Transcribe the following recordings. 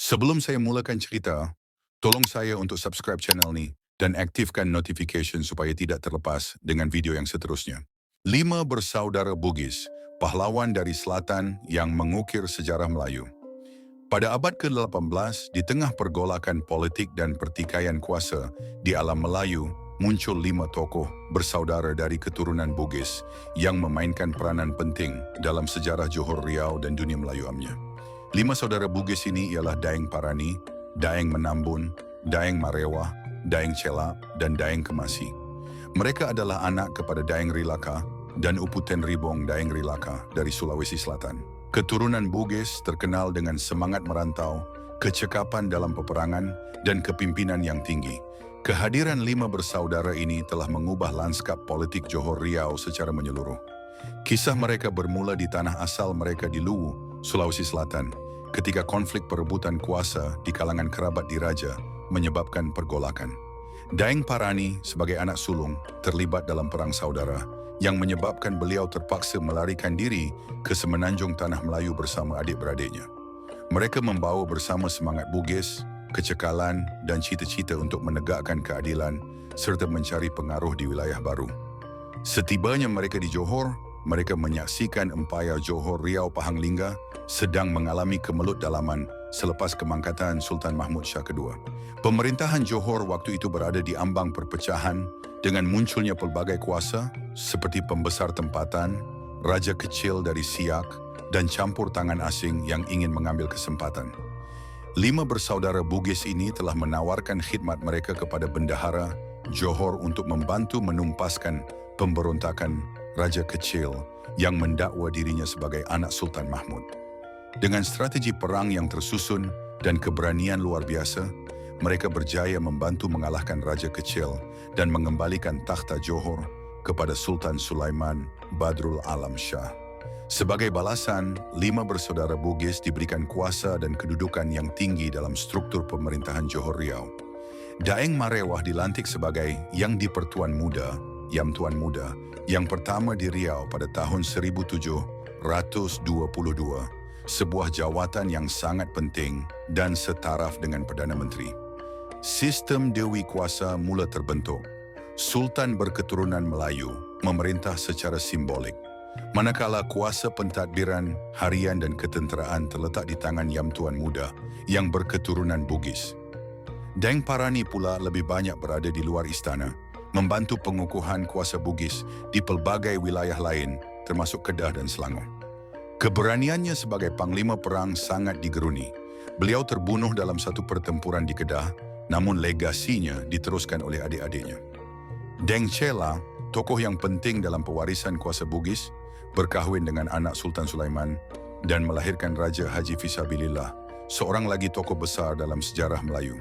Sebelum saya mulakan cerita, tolong saya untuk subscribe channel ni dan aktifkan notification supaya tidak terlepas dengan video yang seterusnya. 5 bersaudara Bugis, pahlawan dari selatan yang mengukir sejarah Melayu. Pada abad ke-18, di tengah pergolakan politik dan pertikaian kuasa di alam Melayu, muncul 5 tokoh bersaudara dari keturunan Bugis yang memainkan peranan penting dalam sejarah Johor Riau dan dunia Melayu amnya. 5 saudara Bugis ini ialah Daeng Parani, Daeng Menambun, Daeng Marewah, Daeng Cela, dan Daeng Kemasi. Mereka adalah anak kepada Daeng Rilaka dan Uputen Ribong Daeng Rilaka dari Sulawesi Selatan. Keturunan Bugis terkenal dengan semangat merantau, kecekapan dalam peperangan, dan kepimpinan yang tinggi. Kehadiran 5 bersaudara ini telah mengubah lanskap politik Johor Riau secara menyeluruh. Kisah mereka bermula di tanah asal mereka di Luwu, Sulawesi Selatan, ketika konflik perebutan kuasa di kalangan kerabat diraja menyebabkan pergolakan. Daeng Parani sebagai anak sulung terlibat dalam perang saudara yang menyebabkan beliau terpaksa melarikan diri ke semenanjung tanah Melayu bersama adik-beradiknya. Mereka membawa bersama semangat Bugis, kecekalan dan cita-cita untuk menegakkan keadilan serta mencari pengaruh di wilayah baru. Setibanya mereka di Johor, mereka menyaksikan empayar Johor Riau Pahang Lingga sedang mengalami kemelut dalaman selepas kemangkatan Sultan Mahmud Shah II. Pemerintahan Johor waktu itu berada di ambang perpecahan dengan munculnya pelbagai kuasa seperti pembesar tempatan, raja kecil dari Siak, dan campur tangan asing yang ingin mengambil kesempatan. 5 bersaudara Bugis ini telah menawarkan khidmat mereka kepada bendahara Johor untuk membantu menumpaskan pemberontakan raja kecil yang mendakwa dirinya sebagai anak Sultan Mahmud. Dengan strategi perang yang tersusun dan keberanian luar biasa, mereka berjaya membantu mengalahkan raja kecil dan mengembalikan takhta Johor kepada Sultan Sulaiman Badrul Alam Shah. Sebagai balasan, 5 bersaudara Bugis diberikan kuasa dan kedudukan yang tinggi dalam struktur pemerintahan Johor Riau. Daeng Marewah dilantik sebagai Yang di-Pertuan Muda, Yam Tuan Muda, yang pertama di Riau pada tahun 1722, sebuah jawatan yang sangat penting dan setaraf dengan Perdana Menteri. Sistem Dewi Kuasa mula terbentuk. Sultan berketurunan Melayu memerintah secara simbolik, manakala kuasa pentadbiran, harian dan ketenteraan terletak di tangan Yam Tuan Muda yang berketurunan Bugis. Daeng Parani pula lebih banyak berada di luar istana, membantu pengukuhan kuasa Bugis di pelbagai wilayah lain termasuk Kedah dan Selangor. Keberaniannya sebagai panglima perang sangat digeruni. Beliau terbunuh dalam satu pertempuran di Kedah, namun legasinya diteruskan oleh adik-adiknya. Daeng Cela, tokoh yang penting dalam pewarisan kuasa Bugis, berkahwin dengan anak Sultan Sulaiman dan melahirkan Raja Haji Fisabilillah, seorang lagi tokoh besar dalam sejarah Melayu.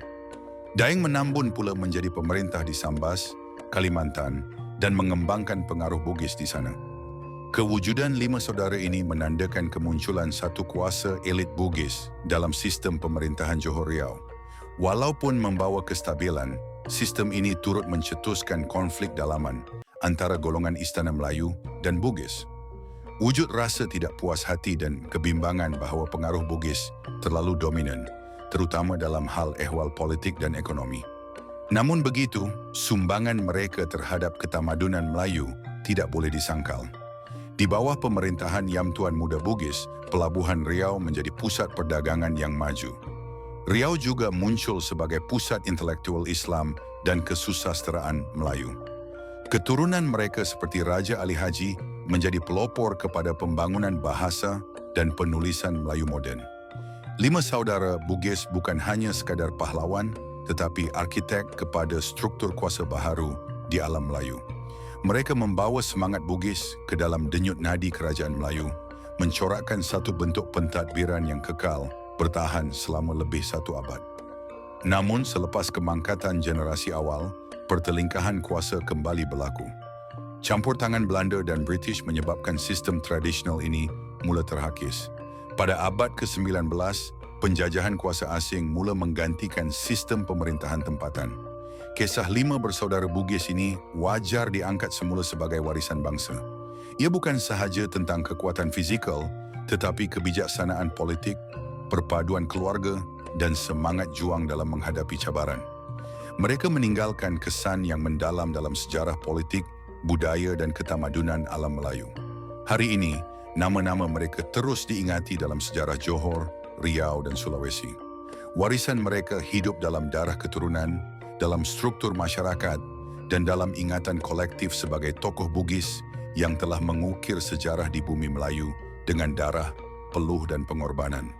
Daeng Menambun pula menjadi pemerintah di Sambas, Kalimantan, dan mengembangkan pengaruh Bugis di sana. Kewujudan 5 saudara ini menandakan kemunculan satu kuasa elit Bugis dalam sistem pemerintahan Johor Riau. Walaupun membawa kestabilan, sistem ini turut mencetuskan konflik dalaman antara golongan Istana Melayu dan Bugis. Wujud rasa tidak puas hati dan kebimbangan bahawa pengaruh Bugis terlalu dominan, terutama dalam hal ehwal politik dan ekonomi. Namun begitu, sumbangan mereka terhadap ketamadunan Melayu tidak boleh disangkal. Di bawah pemerintahan Yam Tuan Muda Bugis, pelabuhan Riau menjadi pusat perdagangan yang maju. Riau juga muncul sebagai pusat intelektual Islam dan kesusasteraan Melayu. Keturunan mereka seperti Raja Ali Haji menjadi pelopor kepada pembangunan bahasa dan penulisan Melayu moden. 5 saudara Bugis bukan hanya sekadar pahlawan, tetapi arkitek kepada struktur kuasa baharu di alam Melayu. Mereka membawa semangat Bugis ke dalam denyut nadi kerajaan Melayu, mencorakkan satu bentuk pentadbiran yang kekal bertahan selama lebih 1 abad. Namun selepas kemangkatan generasi awal, pertelingkahan kuasa kembali berlaku. Campur tangan Belanda dan British menyebabkan sistem tradisional ini mula terhakis. Pada abad ke-19, penjajahan kuasa asing mula menggantikan sistem pemerintahan tempatan. Kisah 5 bersaudara Bugis ini wajar diangkat semula sebagai warisan bangsa. Ia bukan sahaja tentang kekuatan fizikal, tetapi kebijaksanaan politik, perpaduan keluarga, dan semangat juang dalam menghadapi cabaran. Mereka meninggalkan kesan yang mendalam dalam sejarah politik, budaya dan ketamadunan alam Melayu. Hari ini, nama-nama mereka terus diingati dalam sejarah Johor, Riau dan Sulawesi. Warisan mereka hidup dalam darah keturunan, dalam struktur masyarakat, dan dalam ingatan kolektif sebagai tokoh Bugis yang telah mengukir sejarah di bumi Melayu dengan darah, peluh dan pengorbanan.